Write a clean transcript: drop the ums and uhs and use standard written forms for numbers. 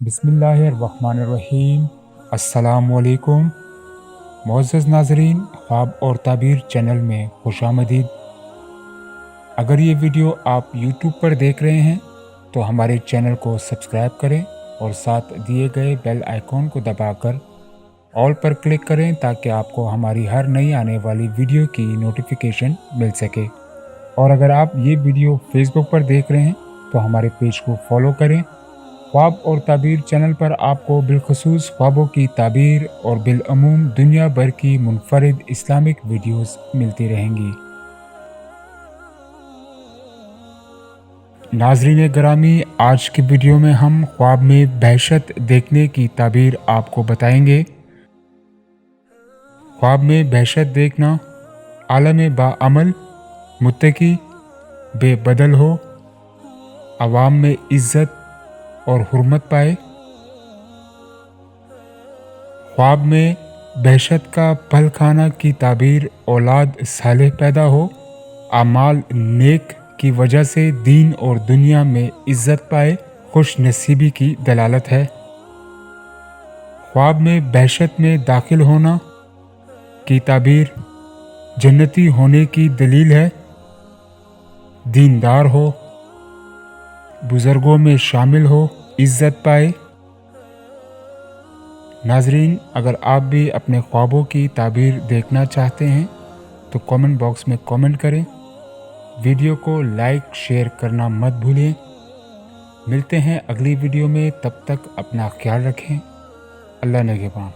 बिस्मिल्लाहिर्रहमानिर्रहीम। अस्सलामुअलैकुम। मुअज़्ज़ज़ नाज़रीन, ख्वाब और ताबीर चैनल में खुशामदीद। अगर ये वीडियो आप YouTube पर देख रहे हैं तो हमारे चैनल को सब्सक्राइब करें और साथ दिए गए बेल आइकॉन को दबाकर ऑल पर क्लिक करें ताकि आपको हमारी हर नई आने वाली वीडियो की नोटिफिकेशन मिल सके। और अगर आप ये वीडियो Facebook पर देख रहे हैं तो हमारे पेज को फॉलो करें। ख्वाब और ताबीर चैनल पर आपको बिलखसूस ख्वाबों की ताबीर और बिलअमूम दुनिया भर की मुनफरिद इस्लामिक वीडियोस मिलती रहेंगी। नाज़रीन ग्रामी, आज की वीडियो में हम ख्वाब में दहशत देखने की ताबीर आपको बताएंगे। ख्वाब में दहशत देखना आलम बाअमल मुत्तकी बेबदल हो, अवाम में इज़्ज़त और हुर्मत पाए। ख्वाब में दहशत का पल खाना की ताबीर औलाद सालेह पैदा हो, आमाल नेक की वजह से दीन और दुनिया में इज़्ज़त पाए, खुश नसीबी की दलालत है। ख्वाब में दहशत में दाखिल होना की ताबीर जन्नती होने की दलील है, दीनदार हो, बुज़ुर्गों में शामिल हो, इज़्ज़त पाए। नाज़रीन, अगर आप भी अपने ख्वाबों की ताबीर देखना चाहते हैं तो कमेंट बॉक्स में कमेंट करें। वीडियो को लाइक शेयर करना मत भूलिए। मिलते हैं अगली वीडियो में, तब तक अपना ख्याल रखें। अल्लाह निगहबान।